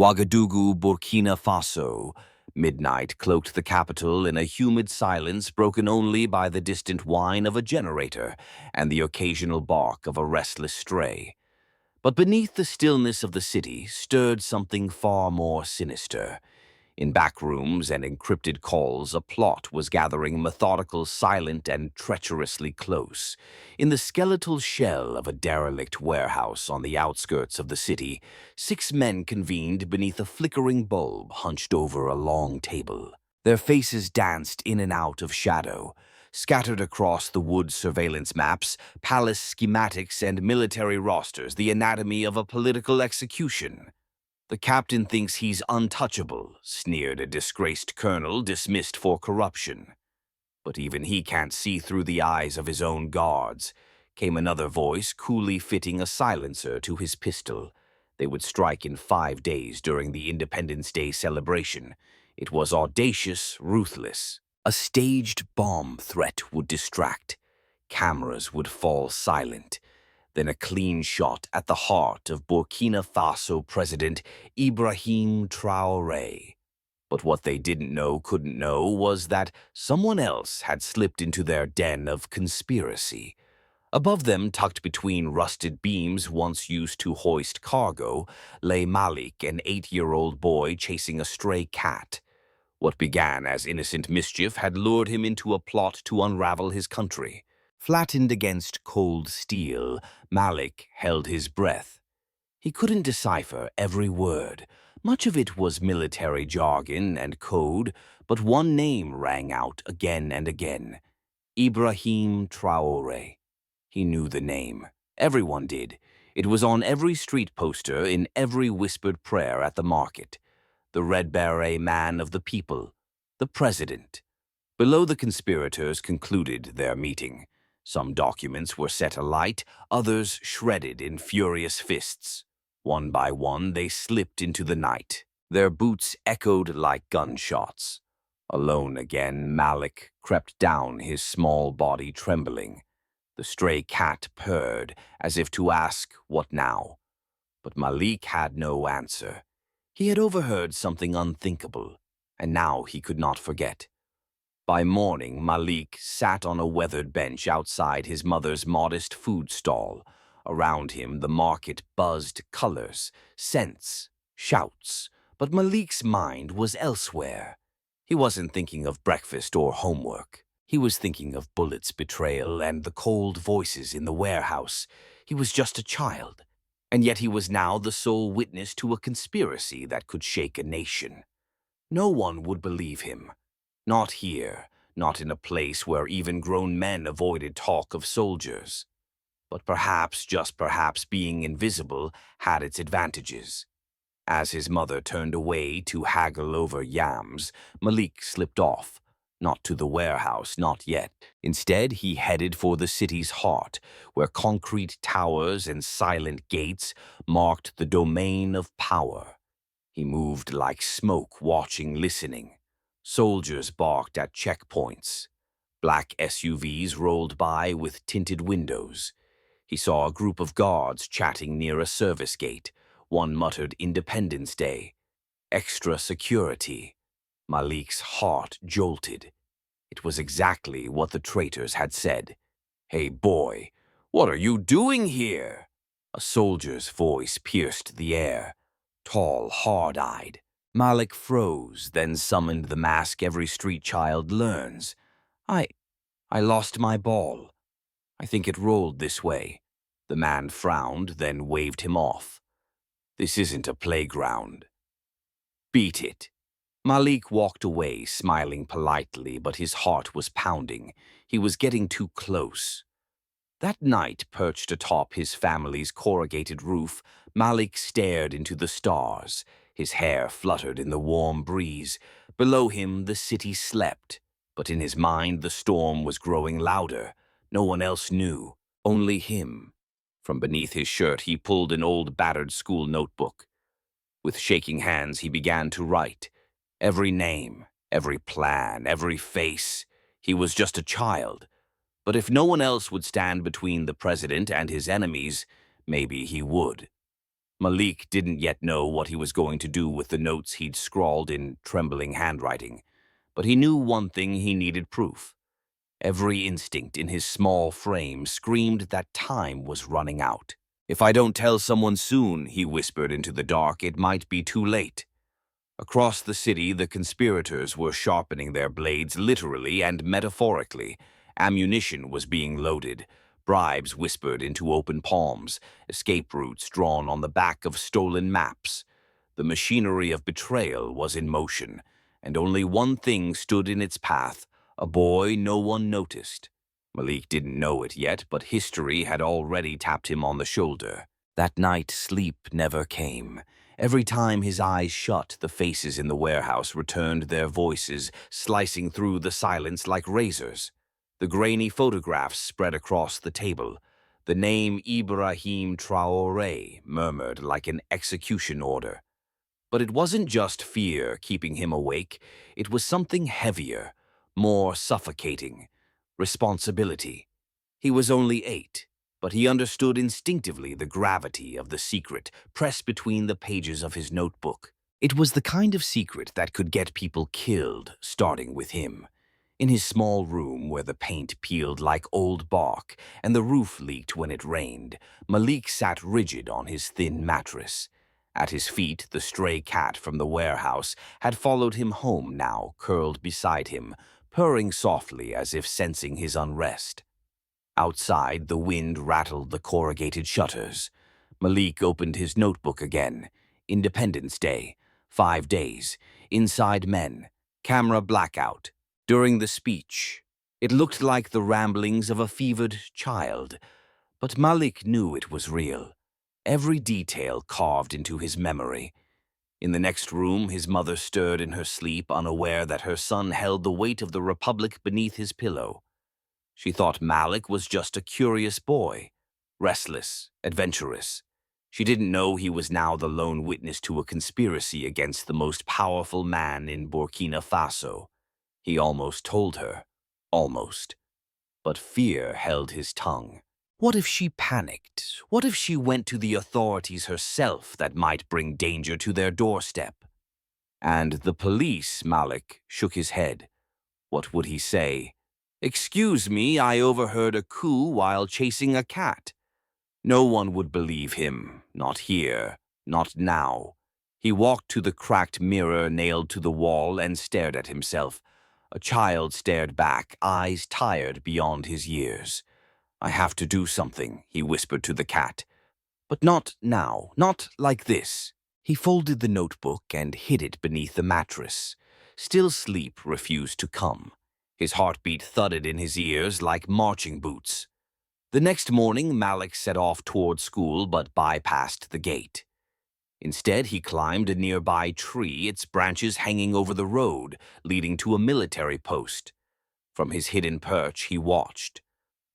Wagadugu, Burkina Faso. Midnight cloaked the capital in a humid silence broken only by the distant whine of a generator and the occasional bark of a restless stray. But beneath the stillness of the city stirred something far more sinister. In back rooms and encrypted calls, a plot was gathering, methodical, silent, and treacherously close. In the skeletal shell of a derelict warehouse on the outskirts of the city, 6 men convened beneath a flickering bulb hunched over a long table. Their faces danced in and out of shadow. Scattered across the wood surveillance maps, palace schematics, and military rosters, the anatomy of a political execution. "The captain thinks he's untouchable," sneered a disgraced colonel dismissed for corruption. "But even he can't see through the eyes of his own guards," came another voice, coolly fitting a silencer to his pistol. They would strike in 5 days during the Independence Day celebration. It was audacious, ruthless. A staged bomb threat would distract. Cameras would fall silent. Then a clean shot at the heart of Burkina Faso President Ibrahim Traore. But what they couldn't know, was that someone else had slipped into their den of conspiracy. Above them, tucked between rusted beams once used to hoist cargo, lay Malik, an 8-year-old boy chasing a stray cat. What began as innocent mischief had lured him into a plot to unravel his country. Flattened against cold steel, Malik held his breath. He couldn't decipher every word. Much of it was military jargon and code, but one name rang out again and again. Ibrahim Traore. He knew the name. Everyone did. It was on every street poster, in every whispered prayer at the market. The red beret man of the people. The president. Below, the conspirators concluded their meeting. Some documents were set alight, others shredded in furious fists. One by one, they slipped into the night. Their boots echoed like gunshots. Alone again, Malik crept down, his small body trembling. The stray cat purred, as if to ask, what now? But Malik had no answer. He had overheard something unthinkable, and now he could not forget. By morning, Malik sat on a weathered bench outside his mother's modest food stall. Around him, the market buzzed colors, scents, shouts. But Malik's mind was elsewhere. He wasn't thinking of breakfast or homework. He was thinking of bullets, betrayal, and the cold voices in the warehouse. He was just a child, and yet he was now the sole witness to a conspiracy that could shake a nation. No one would believe him. Not here, not in a place where even grown men avoided talk of soldiers. But perhaps, just perhaps, being invisible had its advantages. As his mother turned away to haggle over yams, Malik slipped off. Not to the warehouse, not yet. Instead, he headed for the city's heart, where concrete towers and silent gates marked the domain of power. He moved like smoke, watching, listening. Soldiers barked at checkpoints. Black SUVs rolled by with tinted windows. He saw a group of guards chatting near a service gate. One muttered Independence Day. Extra security. Malik's heart jolted. It was exactly what the traitors had said. "Hey, boy, what are you doing here?" A soldier's voice pierced the air. Tall, hard-eyed. Malik froze, then summoned the mask every street child learns. I lost my ball. I think it rolled this way." The man frowned, then waved him off. "This isn't a playground." "Beat it." Malik walked away, smiling politely, but his heart was pounding. He was getting too close. That night, perched atop his family's corrugated roof, Malik stared into the stars. His hair fluttered in the warm breeze. Below him, the city slept. But in his mind, the storm was growing louder. No one else knew, only him. From beneath his shirt, he pulled an old battered school notebook. With shaking hands, he began to write. Every name, every plan, every face. He was just a child. But if no one else would stand between the president and his enemies, maybe he would. Malik didn't yet know what he was going to do with the notes he'd scrawled in trembling handwriting, but he knew one thing: he needed proof. Every instinct in his small frame screamed that time was running out. "If I don't tell someone soon," he whispered into the dark, "it might be too late." Across the city, the conspirators were sharpening their blades literally and metaphorically. Ammunition was being loaded, bribes whispered into open palms, escape routes drawn on the back of stolen maps. The machinery of betrayal was in motion, and only one thing stood in its path: a boy no one noticed. Malik didn't know it yet, but history had already tapped him on the shoulder. That night, sleep never came. Every time his eyes shut, the faces in the warehouse returned their voices, slicing through the silence like razors. The grainy photographs spread across the table. The name Ibrahim Traore murmured like an execution order. But it wasn't just fear keeping him awake. It was something heavier, more suffocating: responsibility. He was only 8, but he understood instinctively the gravity of the secret pressed between the pages of his notebook. It was the kind of secret that could get people killed, starting with him. In his small room, where the paint peeled like old bark and the roof leaked when it rained, Malik sat rigid on his thin mattress. At his feet, the stray cat from the warehouse had followed him home, now curled beside him, purring softly as if sensing his unrest. Outside, the wind rattled the corrugated shutters. Malik opened his notebook again. Independence Day, 5 days, inside men, camera blackout. During the speech, it looked like the ramblings of a fevered child, but Malik knew it was real. Every detail carved into his memory. In the next room, his mother stirred in her sleep, unaware that her son held the weight of the Republic beneath his pillow. She thought Malik was just a curious boy, restless, adventurous. She didn't know he was now the lone witness to a conspiracy against the most powerful man in Burkina Faso. He almost told her. Almost. But fear held his tongue. What if she panicked? What if she went to the authorities herself? That might bring danger to their doorstep. And the police? Malik shook his head. What would he say? "Excuse me, I overheard a coup while chasing a cat." No one would believe him. Not here. Not now. He walked to the cracked mirror nailed to the wall and stared at himself. A child stared back, eyes tired beyond his years. "I have to do something," he whispered to the cat. "But not now, not like this." He folded the notebook and hid it beneath the mattress. Still sleep refused to come. His heartbeat thudded in his ears like marching boots. The next morning, Malik set off toward school but bypassed the gate. Instead, he climbed a nearby tree, its branches hanging over the road, leading to a military post. From his hidden perch, he watched.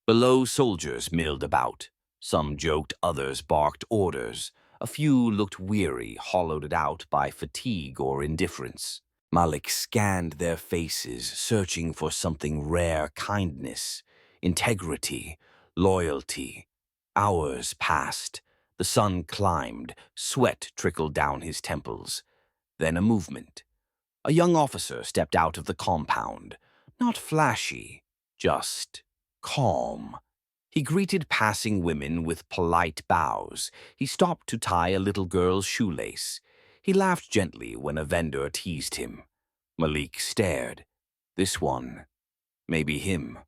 Below, soldiers milled about. Some joked, others barked orders. A few looked weary, hollowed out by fatigue or indifference. Malik scanned their faces, searching for something rare: kindness, integrity, loyalty. Hours passed. The sun climbed. Sweat trickled down his temples. Then a movement. A young officer stepped out of the compound. Not flashy, just calm. He greeted passing women with polite bows. He stopped to tie a little girl's shoelace. He laughed gently when a vendor teased him. Malik stared. This one. Maybe him.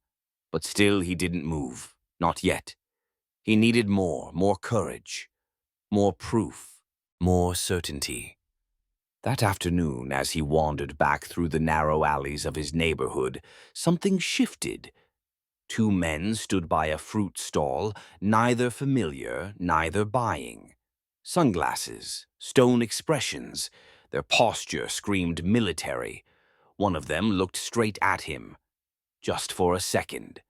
But still he didn't move. Not yet. He needed more courage, more proof, more certainty. That afternoon, as he wandered back through the narrow alleys of his neighborhood, something shifted. 2 men stood by a fruit stall, neither familiar, neither buying. Sunglasses, stone expressions. Their posture screamed military. One of them looked straight at him. Just for a second.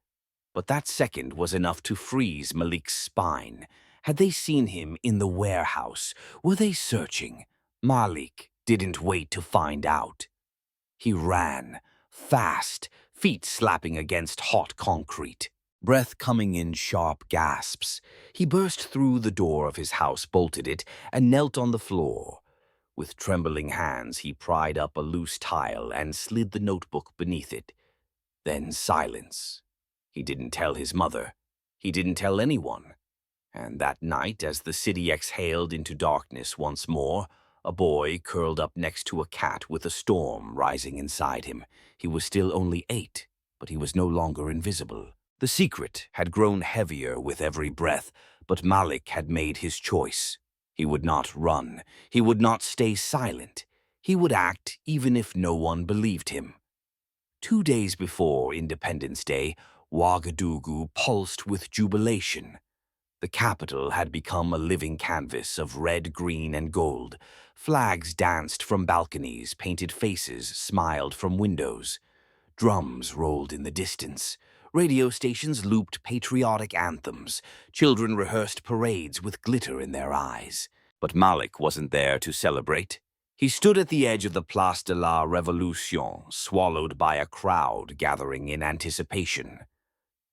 But that second was enough to freeze Malik's spine. Had they seen him in the warehouse? Were they searching? Malik didn't wait to find out. He ran, fast, feet slapping against hot concrete. breath coming in sharp gasps. He burst through the door of his house, bolted it, and knelt on the floor. With trembling hands, he pried up a loose tile and slid the notebook beneath it. Then silence. He didn't tell his mother. He didn't tell anyone. And that night, as the city exhaled into darkness once more, a boy curled up next to a cat with a storm rising inside him. He was still only 8, but he was no longer invisible. The secret had grown heavier with every breath, but Malik had made his choice. He would not run. He would not stay silent. He would act even if no one believed him. 2 days before Independence Day, Wagadugu pulsed with jubilation. The capital had become a living canvas of red, green, and gold. Flags danced from balconies, painted faces smiled from windows. Drums rolled in the distance. Radio stations looped patriotic anthems. Children rehearsed parades with glitter in their eyes. But Malik wasn't there to celebrate. He stood at the edge of the Place de la Révolution, swallowed by a crowd gathering in anticipation.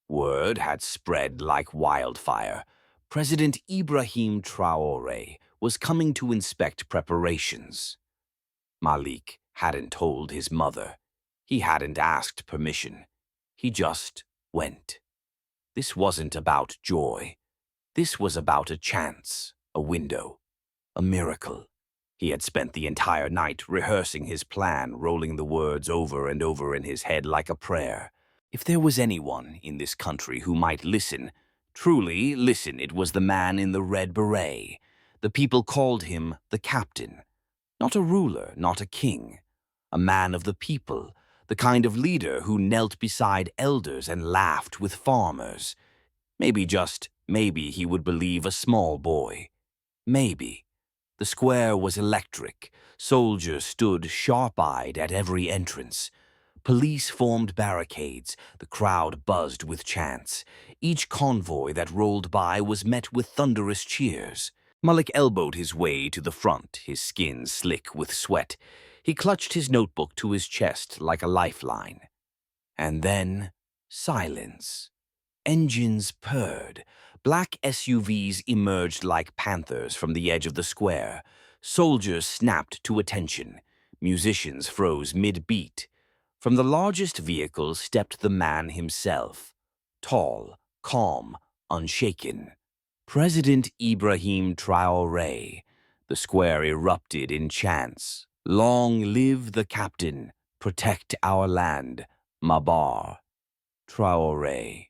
Word had spread like wildfire. President Ibrahim Traore was coming to inspect preparations. Malik hadn't told his mother. He hadn't asked permission. He just went. This wasn't about joy. This was about a chance, a window, a miracle. He had spent the entire night rehearsing his plan, rolling the words over and over in his head like a prayer. If there was anyone in this country who might listen, truly listen, it was the man in the red beret. The people called him the captain. Not a ruler, not a king. A man of the people, the kind of leader who knelt beside elders and laughed with farmers. Maybe, just maybe, he would believe a small boy. Maybe. The square was electric. Soldiers stood sharp-eyed at every entrance. Police formed barricades. The crowd buzzed with chants. Each convoy that rolled by was met with thunderous cheers. Malik elbowed his way to the front, his skin slick with sweat. He clutched his notebook to his chest like a lifeline. And then, silence. Engines purred. Black SUVs emerged like panthers from the edge of the square. Soldiers snapped to attention. Musicians froze mid-beat. From the largest vehicle stepped the man himself. Tall, calm, unshaken. President Ibrahim Traore. The square erupted in chants. Long live the captain. Protect our land. Mabar. Traore.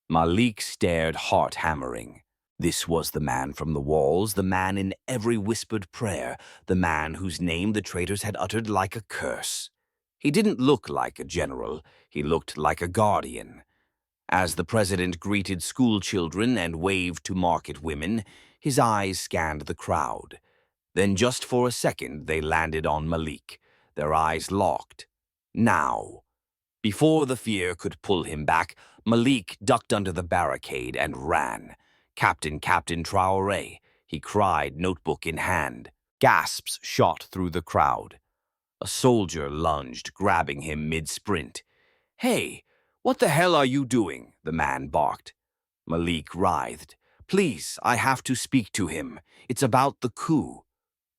Malik stared, heart-hammering. This was the man from the walls, the man in every whispered prayer, the man whose name the traitors had uttered like a curse. He didn't look like a general. He looked like a guardian. As the president greeted school children and waved to market women, his eyes scanned the crowd. Then just for a second, they landed on Malik. Their eyes locked. Now. Before the fear could pull him back, Malik ducked under the barricade and ran. Captain Traore, he cried, notebook in hand. Gasps shot through the crowd. A soldier lunged, grabbing him mid-sprint. "Hey, what the hell are you doing?" the man barked. Malik writhed. "Please, I have to speak to him. It's about the coup."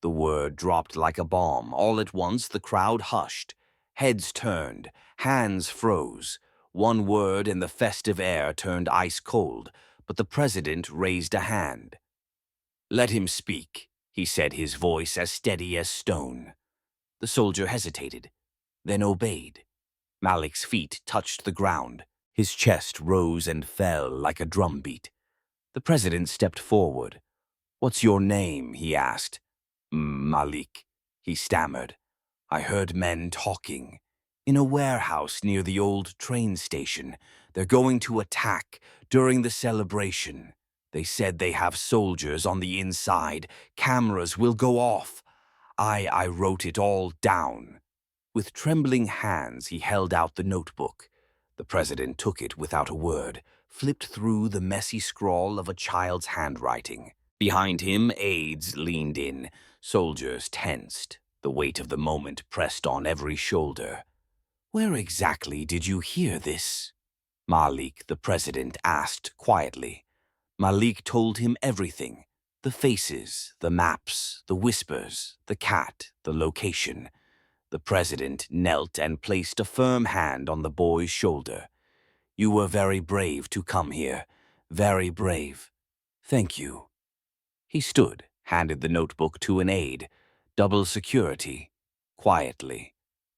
The word dropped like a bomb. All at once, the crowd hushed. Heads turned. Hands froze. One word and the festive air turned ice-cold, but the president raised a hand. "Let him speak," he said, his voice as steady as stone. The soldier hesitated, then obeyed. Malik's feet touched the ground. His chest rose and fell like a drumbeat. The president stepped forward. "What's your name?" he asked. "Malik," he stammered. "I heard men talking. In a warehouse near the old train station. They're going to attack during the celebration. They said they have soldiers on the inside. Cameras will go off. I wrote it all down." With trembling hands, he held out the notebook. The president took it without a word, flipped through the messy scrawl of a child's handwriting. Behind him, aides leaned in. Soldiers tensed. The weight of the moment pressed on every shoulder. "Where exactly did you hear this?" Malik, the president, asked quietly. Malik told him everything. The faces, the maps, the whispers, the cat, the location. The president knelt and placed a firm hand on the boy's shoulder. You were very brave to come here. Very brave. Thank you. He stood, handed the notebook to an aide. Double security. Quietly.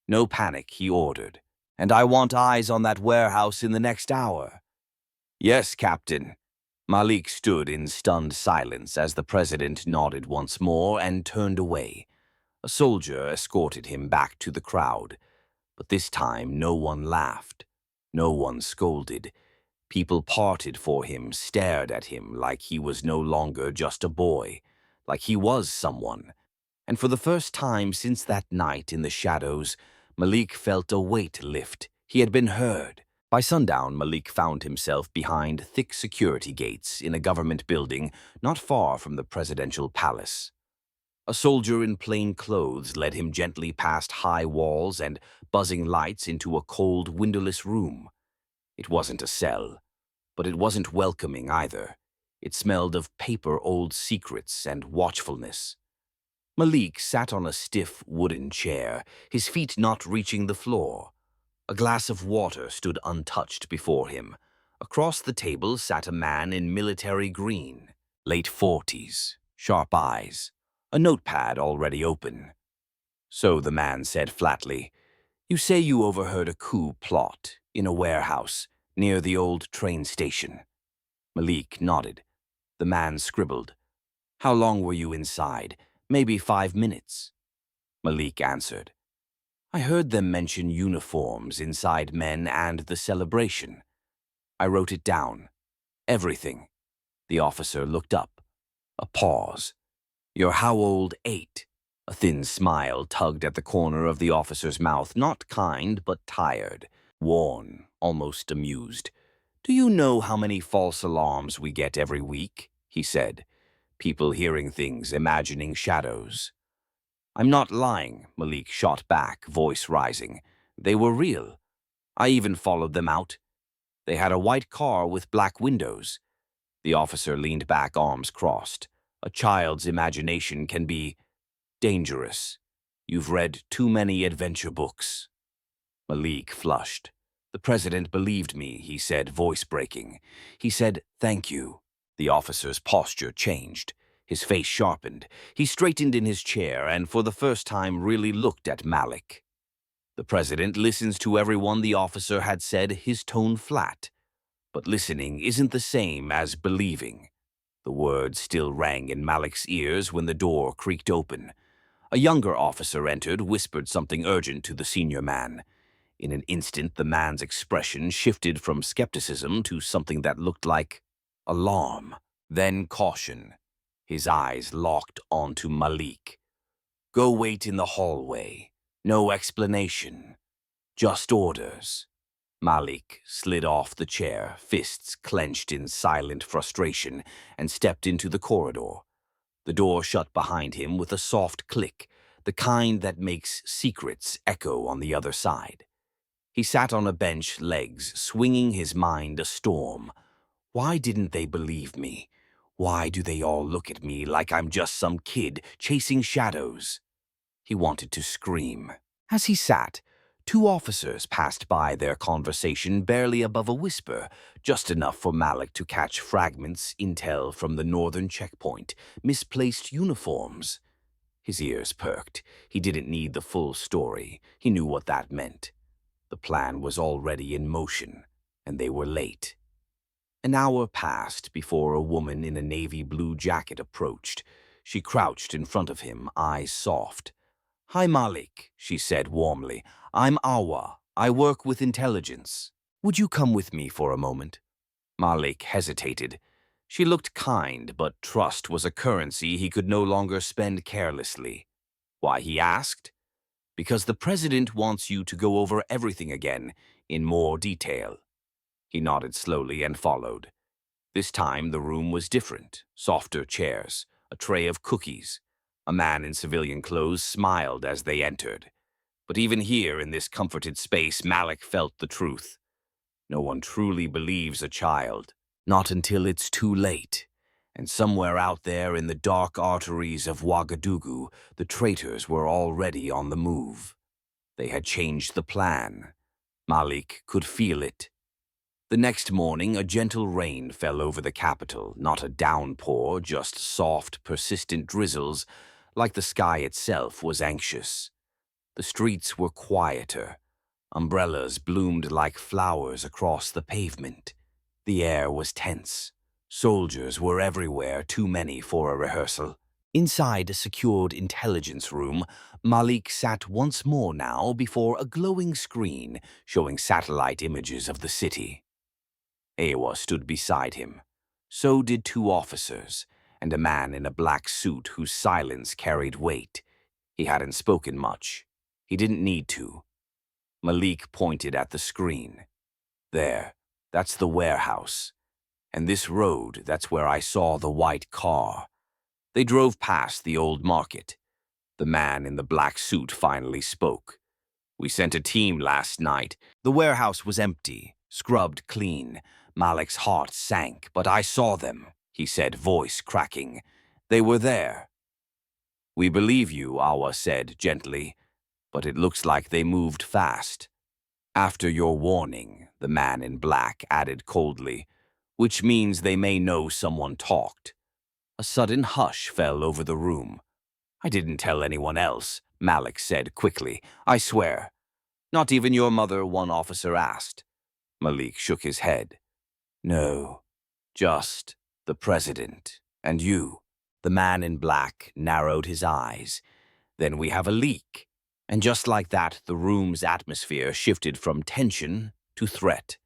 No panic, he ordered. And I want eyes on that warehouse in the next hour. Yes, Captain. Malik stood in stunned silence as the president nodded once more and turned away. A soldier escorted him back to the crowd. But this time no one laughed. No one scolded. People parted for him, stared at him like he was no longer just a boy, like he was someone. And for the first time since that night in the shadows, Malik felt a weight lift. He had been heard. By sundown, Malik found himself behind thick security gates in a government building not far from the presidential palace. A soldier in plain clothes led him gently past high walls and buzzing lights into a cold, windowless room. It wasn't a cell, but it wasn't welcoming either. It smelled of paper old secrets and watchfulness. Malik sat on a stiff wooden chair, his feet not reaching the floor. A glass of water stood untouched before him. Across the table sat a man in military green, late 40s, sharp eyes, a notepad already open. So the man said flatly, "You say you overheard a coup plot in a warehouse near the old train station." Malik nodded. The man scribbled, "How long were you inside? Maybe 5 minutes." Malik answered, "I heard them mention uniforms inside men and the celebration. I wrote it down. Everything." The officer looked up. A pause. "You're how old? 8?" A thin smile tugged at the corner of the officer's mouth, not kind, but tired, worn, almost amused. "Do you know how many false alarms we get every week?" he said. "People hearing things, imagining shadows." "I'm not lying," Malik shot back, voice rising. "They were real. I even followed them out. They had a white car with black windows." The officer leaned back, arms crossed. "A child's imagination can be dangerous. You've read too many adventure books." Malik flushed. "The president believed me," he said, voice breaking. He said, "Thank you." The officer's posture changed. His face sharpened. He straightened in his chair and for the first time really looked at Malik. "The president listens to everyone," the officer had said, his tone flat. "But listening isn't the same as believing." The words still rang in Malik's ears when the door creaked open. A younger officer entered, whispered something urgent to the senior man. In an instant, the man's expression shifted from skepticism to something that looked like alarm, then caution. His eyes locked onto Malik. "Go wait in the hallway. No explanation. Just orders." Malik slid off the chair, fists clenched in silent frustration, and stepped into the corridor. The door shut behind him with a soft click, the kind that makes secrets echo on the other side. He sat on a bench, legs swinging, his mind a storm. Why didn't they believe me? Why do they all look at me like I'm just some kid chasing shadows? He wanted to scream. As he sat, 2 officers passed by, their conversation barely above a whisper, just enough for Malik to catch fragments, intel from the northern checkpoint, misplaced uniforms. His ears perked. He didn't need the full story. He knew what that meant. The plan was already in motion, and they were late. An hour passed before a woman in a navy blue jacket approached. She crouched in front of him, eyes soft. "Hi, Malik," she said warmly. "I'm Awa. I work with intelligence. Would you come with me for a moment?" Malik hesitated. She looked kind, but trust was a currency he could no longer spend carelessly. Why, he asked. "Because the president wants you to go over everything again, in more detail." He nodded slowly and followed. This time the room was different. Softer chairs, a tray of cookies. A man in civilian clothes smiled as they entered. But even here, in this comforted space, Malik felt the truth. No one truly believes a child, not until it's too late. And somewhere out there in the dark arteries of Wagadugu, the traitors were already on the move. They had changed the plan. Malik could feel it. The next morning, a gentle rain fell over the capital, not a downpour, just soft, persistent drizzles, like the sky itself was anxious. The streets were quieter. Umbrellas bloomed like flowers across the pavement. The air was tense. Soldiers were everywhere, too many for a rehearsal. Inside a secured intelligence room, Malik sat once more now before a glowing screen showing satellite images of the city. Ewa stood beside him. So did two officers, and a man in a black suit whose silence carried weight. He hadn't spoken much. He didn't need to. Malik pointed at the screen. There, that's the warehouse. And this road, that's where I saw the white car. They drove past the old market. The man in the black suit finally spoke. We sent a team last night. The warehouse was empty, scrubbed clean. Malik's heart sank, but I saw them, he said, voice cracking. They were there. We believe you, Awa said gently, but it looks like they moved fast. After your warning, the man in black added coldly, which means they may know someone talked. A sudden hush fell over the room. I didn't tell anyone else, Malik said quickly. I swear. Not even your mother, one officer asked. Malik shook his head. No, just the president and you. The man in black narrowed his eyes. Then we have a leak. And just like that, the room's atmosphere shifted from tension to threat.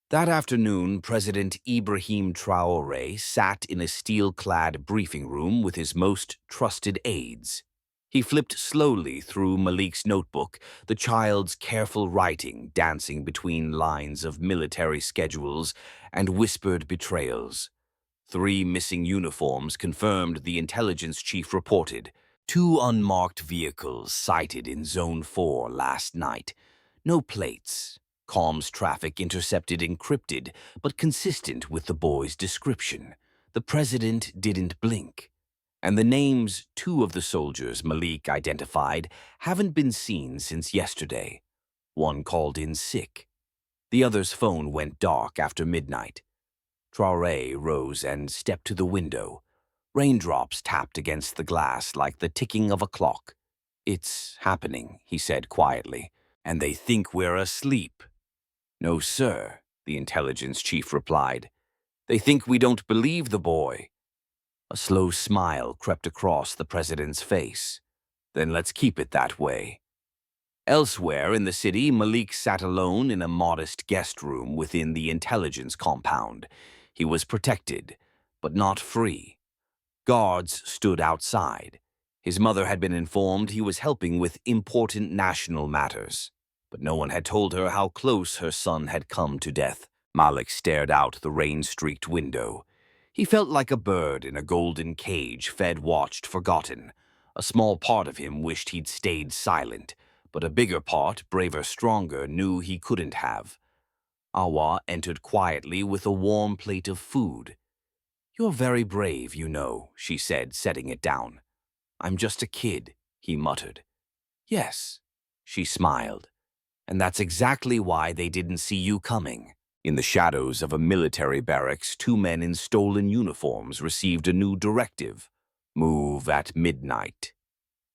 That afternoon, President Ibrahim Traore sat in a steel-clad briefing room with his most trusted aides. He flipped slowly through Malik's notebook, the child's careful writing dancing between lines of military schedules and whispered betrayals. 3 missing uniforms confirmed, the intelligence chief reported. 2 unmarked vehicles sighted in Zone 4 last night. No plates. Comms traffic intercepted encrypted, but consistent with the boy's description. The president didn't blink. And the names 2 of the soldiers Malik identified haven't been seen since yesterday. One called in sick. The other's phone went dark after midnight. Traore rose and stepped to the window. Raindrops tapped against the glass like the ticking of a clock. It's happening, he said quietly, and they think we're asleep. No, sir, the intelligence chief replied. They think we don't believe the boy. A slow smile crept across the president's face. Then let's keep it that way. Elsewhere in the city, Malik sat alone in a modest guest room within the intelligence compound. He was protected, but not free. Guards stood outside. His mother had been informed he was helping with important national matters, but no one had told her how close her son had come to death. Malik stared out the rain-streaked window. He felt like a bird in a golden cage, fed, watched, forgotten. A small part of him wished he'd stayed silent, but a bigger part, braver, stronger, knew he couldn't have. Awa entered quietly with a warm plate of food. You're very brave, you know, she said, setting it down. I'm just a kid, he muttered. Yes, she smiled. And that's exactly why they didn't see you coming. In the shadows of a military barracks, 2 men in stolen uniforms received a new directive. Move at midnight.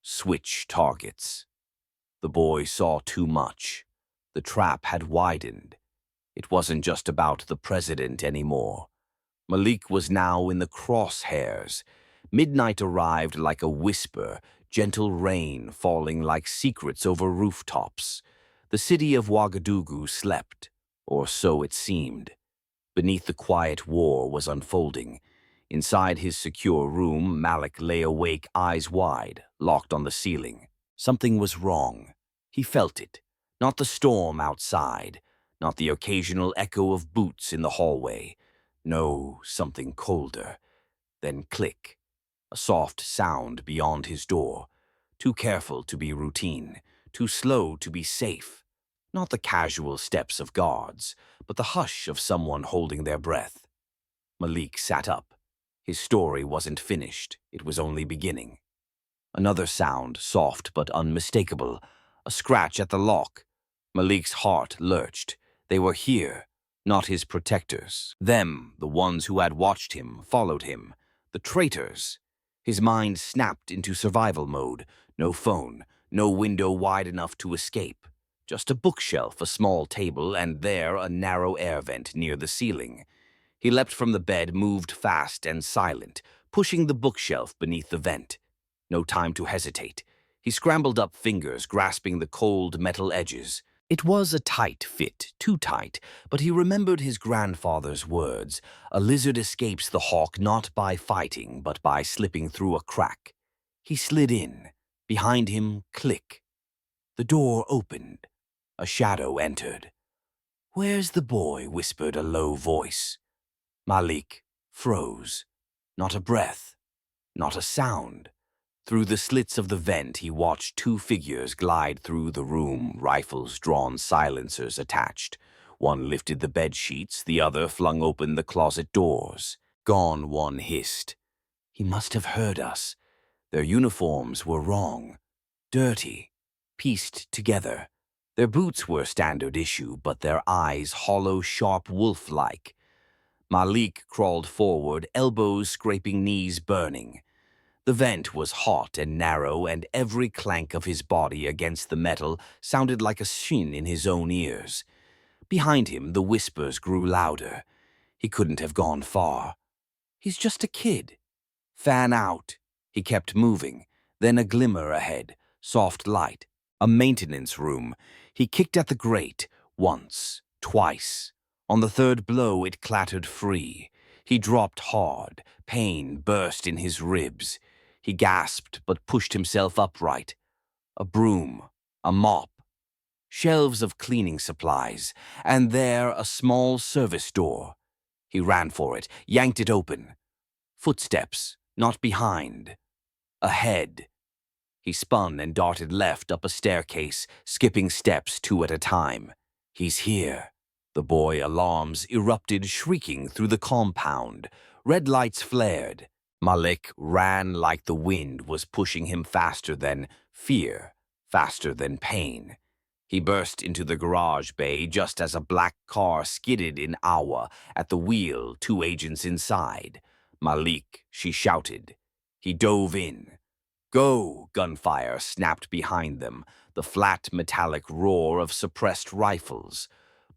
Switch targets. The boy saw too much. The trap had widened. It wasn't just about the president anymore. Malik was now in the crosshairs. Midnight arrived like a whisper, gentle rain falling like secrets over rooftops. The city of Wagadugu slept, or so it seemed. Beneath the quiet war was unfolding. Inside his secure room, Malik lay awake, eyes wide, locked on the ceiling. Something was wrong. He felt it. Not the storm outside, not the occasional echo of boots in the hallway. No, something colder. Then click. A soft sound beyond his door. Too careful to be routine. Too slow to be safe. Not the casual steps of guards, but the hush of someone holding their breath. Malik sat up. His story wasn't finished, it was only beginning. Another sound, soft but unmistakable. A scratch at the lock. Malik's heart lurched. They were here, not his protectors. Them, the ones who had watched him, followed him. The traitors. His mind snapped into survival mode. No phone, no window wide enough to escape. Just a bookshelf, a small table, and there a narrow air vent near the ceiling. He leapt from the bed, moved fast and silent, pushing the bookshelf beneath the vent. No time to hesitate. He scrambled up, fingers grasping the cold metal edges. It was a tight fit, too tight, but he remembered his grandfather's words. A lizard escapes the hawk not by fighting, but by slipping through a crack. He slid in. Behind him, click. The door opened. A shadow entered. "Where's the boy?" whispered a low voice. Malik froze. Not a breath. Not a sound. Through the slits of the vent, he watched two figures glide through the room, rifles drawn, silencers attached. One lifted the bed sheets, the other flung open the closet doors. "Gone," one hissed. "He must have heard us." Their uniforms were wrong. Dirty. Pieced together. Their boots were standard issue, but their eyes hollow, sharp, wolf-like. Malik crawled forward, elbows scraping, knees burning. The vent was hot and narrow, and every clank of his body against the metal sounded like a shin in his own ears. Behind him, the whispers grew louder. He couldn't have gone far. He's just a kid. Fan out. He kept moving. Then a glimmer ahead. Soft light. A maintenance room. He kicked at the grate. Once. Twice. On the third blow, it clattered free. He dropped hard. Pain burst in his ribs. He gasped, but pushed himself upright. A broom. A mop. Shelves of cleaning supplies. And there, a small service door. He ran for it, yanked it open. Footsteps. Not behind. Ahead. He spun and darted left up a staircase, skipping steps 2 at a time. He's here. The boy, alarms erupted, shrieking through the compound. Red lights flared. Malik ran like the wind was pushing him faster than fear, faster than pain. He burst into the garage bay just as a black car skidded in Awa. At the wheel, 2 agents inside. "Malik," she shouted. He dove in. "Go!" Gunfire snapped behind them, the flat metallic roar of suppressed rifles.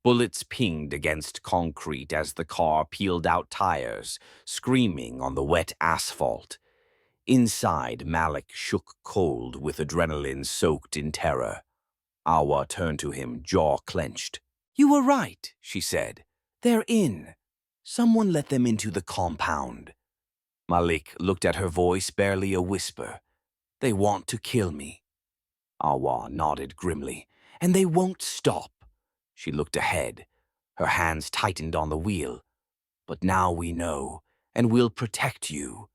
Bullets pinged against concrete as the car peeled out tires, screaming on the wet asphalt. Inside, Malik shook cold with adrenaline soaked in terror. Awa turned to him, jaw clenched. "You were right," she said. "They're in. Someone let them into the compound." Malik looked at her, voice barely a whisper. "They want to kill me." Awa nodded grimly. "And they won't stop." She looked ahead. Her hands tightened on the wheel. "But now we know, and we'll protect you."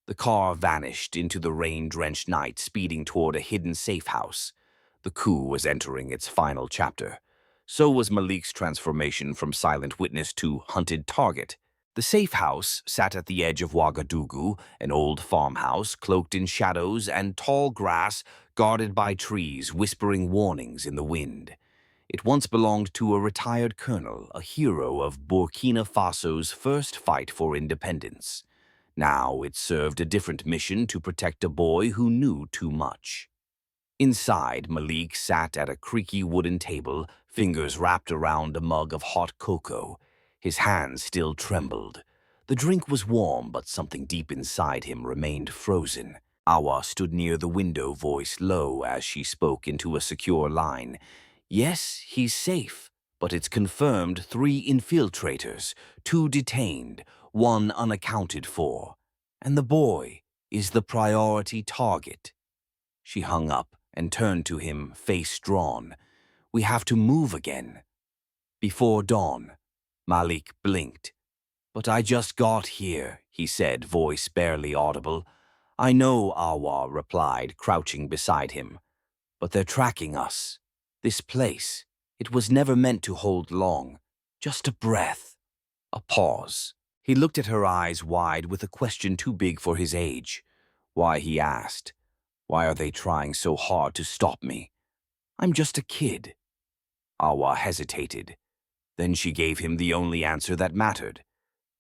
The car vanished into the rain-drenched night, speeding toward a hidden safe house. The coup was entering its final chapter. So was Malik's transformation from silent witness to hunted target. The safe house sat at the edge of Wagadugu, an old farmhouse cloaked in shadows and tall grass, guarded by trees whispering warnings in the wind. It once belonged to a retired colonel, a hero of Burkina Faso's first fight for independence. Now it served a different mission, to protect a boy who knew too much. Inside, Malik sat at a creaky wooden table, fingers wrapped around a mug of hot cocoa. His hands still trembled. The drink was warm, but something deep inside him remained frozen. Awa stood near the window, voice low as she spoke into a secure line. "Yes, he's safe, but it's confirmed 3 infiltrators, 2 detained, 1 unaccounted for. And the boy is the priority target." She hung up and turned to him, face drawn. "We have to move again." Before dawn. Malik blinked. "But I just got here," he said, voice barely audible. "I know," Awa replied, crouching beside him. "But they're tracking us. This place, It was never meant to hold long. Just a breath. A pause. He looked at her eyes wide with a question too big for his age. Why, he asked. Why are they trying so hard to stop me? I'm just a kid. Awa hesitated. Then she gave him the only answer that mattered.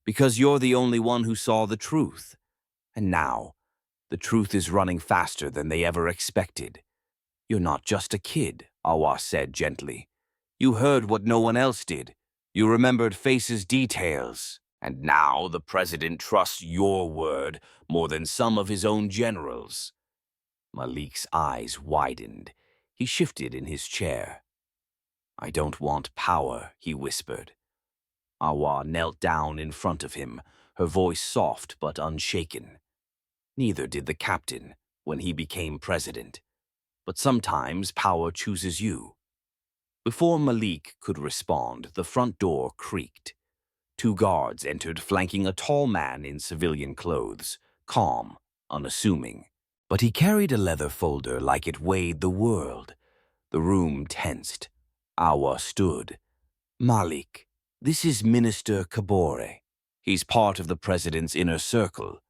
Because you're the only one who saw the truth. And now, the truth is running faster than they ever expected. You're not just a kid, Awa said gently. You heard what no one else did. You remembered faces' details. And now the president trusts your word more than some of his own generals. Malik's eyes widened. He shifted in his chair. I don't want power, he whispered. Awa knelt down in front of him, her voice soft but unshaken. Neither did the captain when he became president. But sometimes power chooses you. Before Malik could respond, the front door creaked. 2 guards entered, flanking a tall man in civilian clothes, calm, unassuming. But he carried a leather folder like it weighed the world. The room tensed. Awa stood. Malik, this is Minister Traore. He's part of the president's inner circle.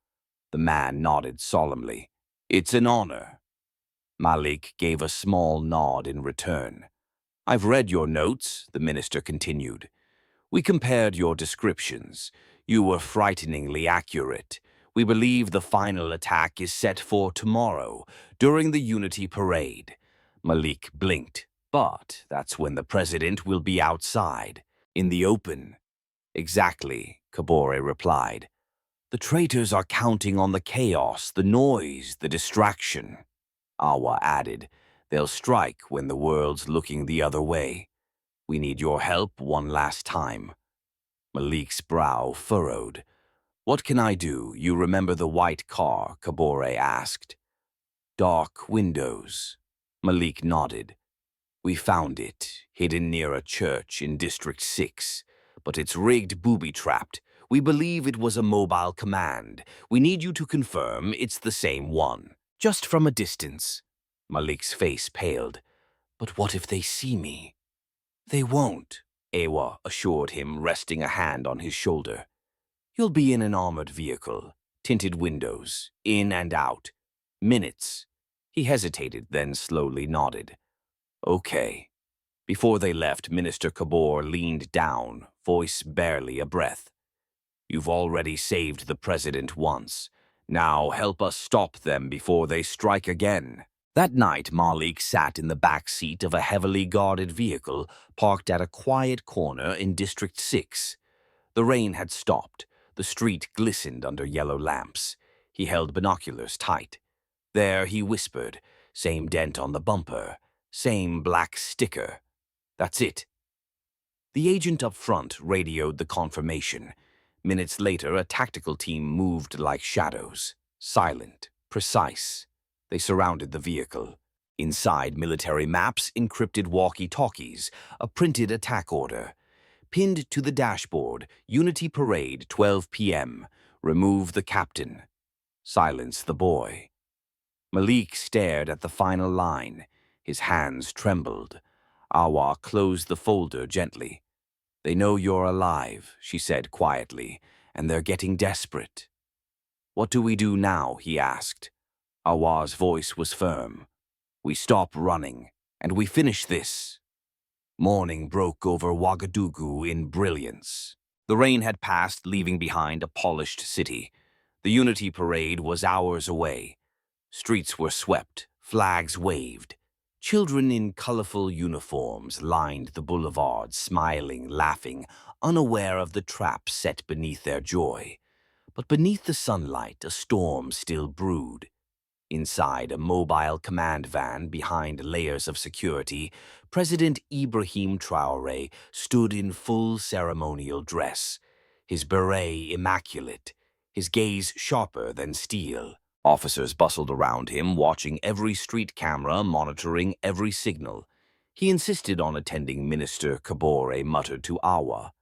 The man nodded solemnly. It's an honor. Malik gave a small nod in return. I've read your notes, the minister continued. We compared your descriptions. You were frighteningly accurate. We believe the final attack is set for tomorrow, during the Unity Parade. Malik blinked. But that's when the president will be outside, in the open. Exactly, Traore replied. The traitors are counting on the chaos, the noise, the distraction. Awa added, they'll strike when the world's looking the other way. We need your help one last time. Malik's brow furrowed. What can I do? You remember the white car? Traore asked. Dark windows. Malik nodded. We found it, hidden near a church in District 6, but it's rigged booby-trapped. We believe it was a mobile command. We need you to confirm it's the same one, just from a distance. Malik's face paled. But what if they see me? They won't, Awa assured him, resting a hand on his shoulder. You'll be in an armored vehicle, tinted windows, in and out. Minutes. He hesitated, then slowly nodded. Okay. Before they left, Minister Traore leaned down, voice barely a breath. You've already saved the president once. Now help us stop them before they strike again. That night, Malik sat in the back seat of a heavily guarded vehicle parked at a quiet corner in District 6. The rain had stopped. The street glistened under yellow lamps. He held binoculars tight. There, he whispered, same dent on the bumper. Same black sticker. That's it. The agent up front radioed the confirmation. Minutes later, a tactical team moved like shadows. Silent, precise. They surrounded the vehicle. Inside, military maps, encrypted walkie-talkies, a printed attack order. Pinned to the dashboard, Unity Parade, 12 p.m. Remove the captain. Silence the boy. Malik stared at the final line. His hands trembled. Awa closed the folder gently. They know you're alive, she said quietly, and they're getting desperate. What do we do now? He asked. Awa's voice was firm. We stop running, and we finish this. Morning broke over Wagadugu in brilliance. The rain had passed, leaving behind a polished city. The Unity Parade was hours away. Streets were swept, flags waved. Children in colorful uniforms lined the boulevards, smiling, laughing, unaware of the trap set beneath their joy. But beneath the sunlight, a storm still brewed. Inside a mobile command van behind layers of security, President Ibrahim Traore stood in full ceremonial dress, his beret immaculate, his gaze sharper than steel. Officers bustled around him, watching every street camera, monitoring every signal. He insisted on attending. Minister Traore muttered to Awa.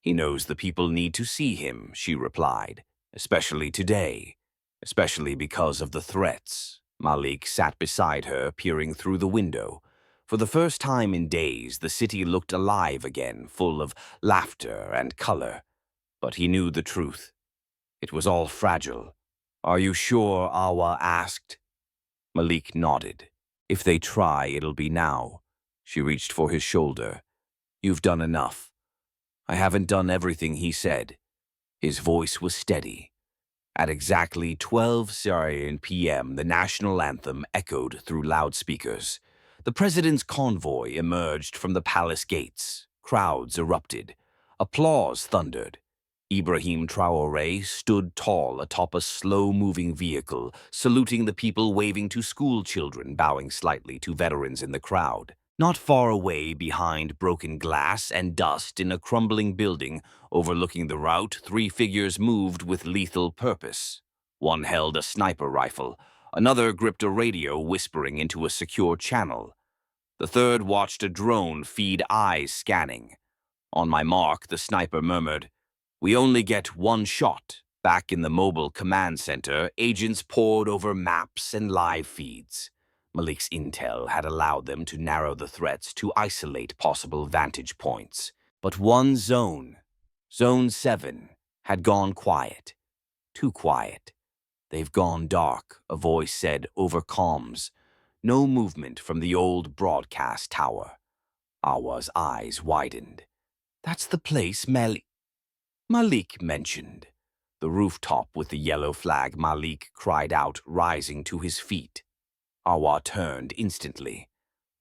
He knows the people need to see him, she replied, especially today. Especially because of the threats. Malik sat beside her, peering through the window. For the first time in days, the city looked alive again, full of laughter and color. But he knew the truth. It was all fragile. "Are you sure?" Awa asked. Malik nodded. "If they try, it'll be now." She reached for his shoulder. "You've done enough." "I haven't done everything," he said. His voice was steady. At exactly 12 p.m., the national anthem echoed through loudspeakers. The president's convoy emerged from the palace gates. Crowds erupted. Applause thundered. Ibrahim Traore stood tall atop a slow-moving vehicle, saluting the people, waving to school children, bowing slightly to veterans in the crowd. Not far away, behind broken glass and dust in a crumbling building overlooking the route, three figures moved with lethal purpose. One held a sniper rifle. Another gripped a radio, whispering into a secure channel. The third watched a drone feed, eyes scanning. On my mark, the sniper murmured, "We only get one shot." Back in the mobile command center, agents pored over maps and live feeds. Malik's intel had allowed them to narrow the threats to isolate possible vantage points. But one zone, Zone 7, had gone quiet. Too quiet. "They've gone dark," a voice said over comms. No movement from the old broadcast tower. Awa's eyes widened. "That's the place Malik mentioned." The rooftop with the yellow flag, Malik cried out, rising to his feet. Awa turned instantly.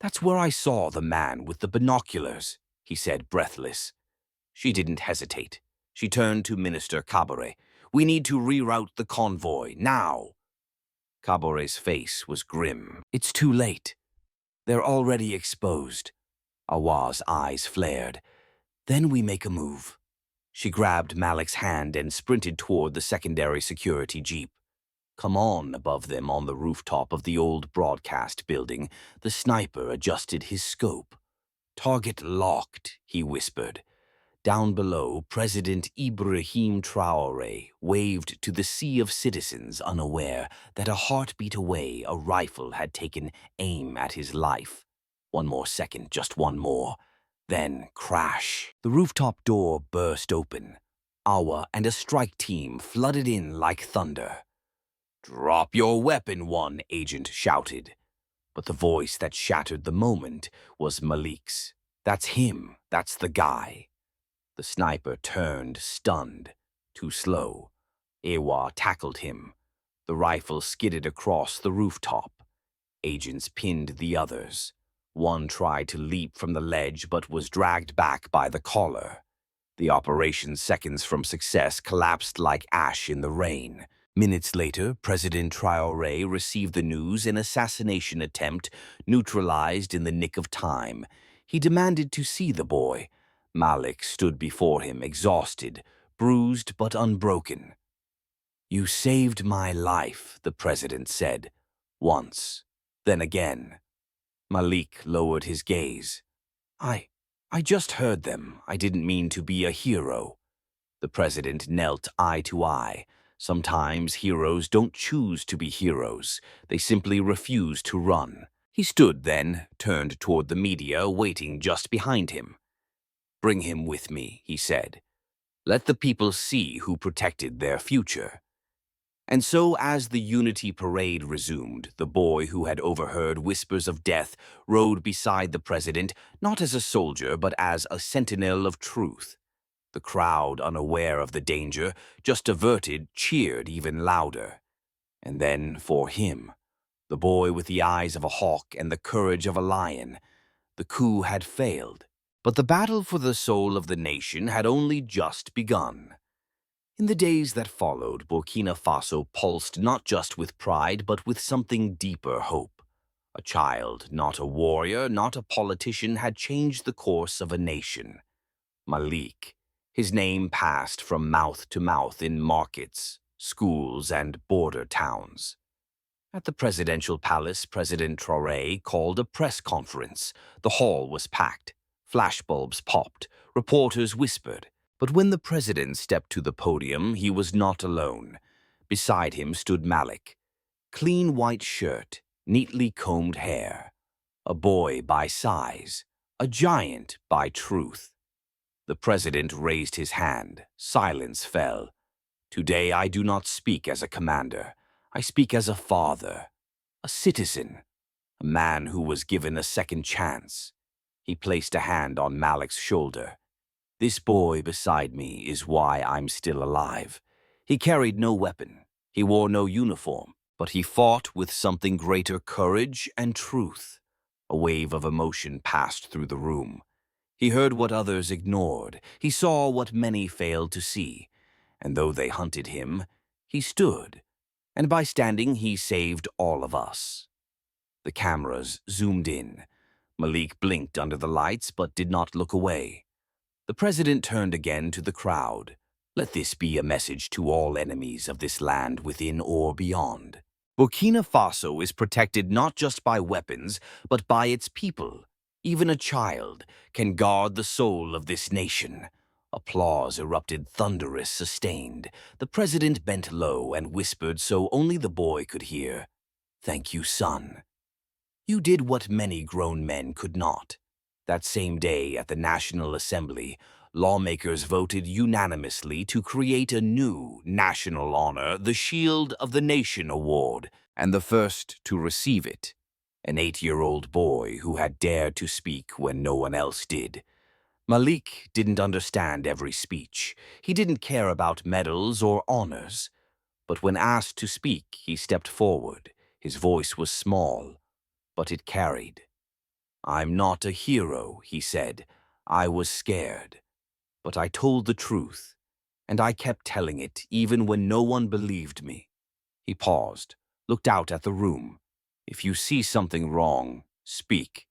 "That's where I saw the man with the binoculars," he said, breathless. She didn't hesitate. She turned to Minister Kabore. "We need to reroute the convoy, now." Kabore's face was grim. "It's too late. They're already exposed." Awa's eyes flared. "Then we make a move." She grabbed Malik's hand and sprinted toward the secondary security jeep. "Come on," above them on the rooftop of the old broadcast building, the sniper adjusted his scope. "Target locked," he whispered. Down below, President Ibrahim Traore waved to the sea of citizens, unaware that a heartbeat away a rifle had taken aim at his life. One more second, just one more. Then, crash. The rooftop door burst open. Awa and a strike team flooded in like thunder. "Drop your weapon," one agent shouted. But the voice that shattered the moment was Malik's. "That's him. That's the guy." The sniper turned, stunned. Too slow. Awa tackled him. The rifle skidded across the rooftop. Agents pinned the others. One tried to leap from the ledge but was dragged back by the collar. The operation, seconds from success, collapsed like ash in the rain. Minutes later, President Traore received the news: an assassination attempt, neutralized in the nick of time. He demanded to see the boy. Malik stood before him, exhausted, bruised but unbroken. "You saved my life," the president said. Once, then again. Malik lowered his gaze. I just heard them. I didn't mean to be a hero." The president knelt eye to eye. Sometimes heroes don't choose to be heroes. They simply refuse to run. He stood then, turned toward the media, waiting just behind him. "Bring him with me," he said. "Let the people see who protected their future." And so, as the Unity Parade resumed, the boy who had overheard whispers of death rode beside the president, not as a soldier, but as a sentinel of truth. The crowd, unaware of the danger, just averted, cheered even louder. And then, for him, the boy with the eyes of a hawk and the courage of a lion, the coup had failed. But the battle for the soul of the nation had only just begun. In the days that followed, Burkina Faso pulsed not just with pride, but with something deeper: hope. A child, not a warrior, not a politician, had changed the course of a nation. Malik. His name passed from mouth to mouth in markets, schools, and border towns. At the presidential palace, President Traore called a press conference. The hall was packed. Flashbulbs popped. Reporters whispered. But when the president stepped to the podium, he was not alone. Beside him stood Malik. Clean white shirt, neatly combed hair. a boy by size, a giant by truth. The president raised his hand. Silence fell. Today I do not speak as a commander. I speak as a father, a citizen, a man who was given a second chance. He placed a hand on Malik's shoulder. This boy beside me is why I'm still alive. He carried no weapon. He wore no uniform, but he fought with something greater courage and truth. A wave of emotion passed through the room. He heard what others ignored. He saw what many failed to see. And though they hunted him, he stood. And by standing, he saved all of us. The cameras zoomed in. Malik blinked under the lights but did not look away. The president turned again to the crowd. Let this be a message to all enemies of this land within or beyond. Burkina Faso is protected not just by weapons, but by its people. Even a child can guard the soul of this nation. Applause erupted, thunderous, sustained. The president bent low and whispered so only the boy could hear. "Thank you, son. You did what many grown men could not." That same day at the National Assembly, lawmakers voted unanimously to create a new national honor, the Shield of the Nation Award, and the first to receive it, an 8-year-old boy who had dared to speak when no one else did. Malik didn't understand every speech. He didn't care about medals or honors. But when asked to speak, he stepped forward. His voice was small, but it carried. "I'm not a hero," he said. "I was scared. But I told the truth, and I kept telling it even when no one believed me." He paused, looked out at the room. "If you see something wrong, speak.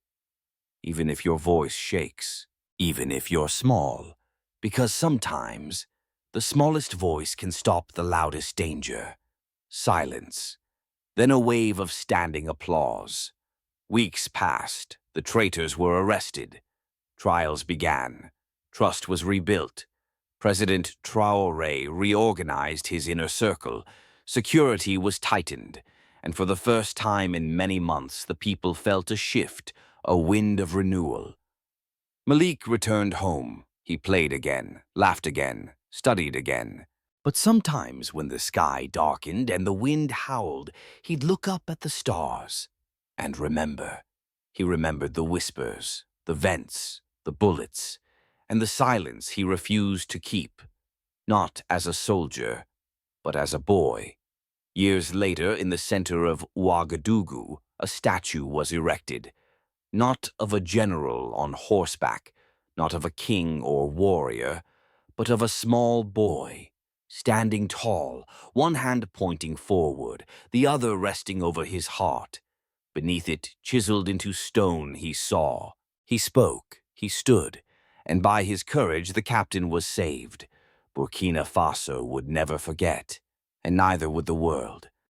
Even if your voice shakes, even if you're small, because sometimes the smallest voice can stop the loudest danger." Silence. Then a wave of standing applause. Weeks passed. The traitors were arrested. Trials began. Trust was rebuilt. President Traore reorganized his inner circle. Security was tightened. And for the first time in many months, the people felt a shift, a wind of renewal. Malik returned home. He played again, laughed again, studied again. But sometimes when the sky darkened and the wind howled, he'd look up at the stars and remember. He remembered the whispers, the vents, the bullets, and the silence he refused to keep, not as a soldier, but as a boy. Years later, in the center of Wagadugu, a statue was erected, not of a general on horseback, not of a king or warrior, but of a small boy, standing tall, one hand pointing forward, the other resting over his heart. Beneath it, chiseled into stone, he saw. He spoke, he stood, and by his courage the captain was saved. Burkina Faso would never forget, and neither would the world.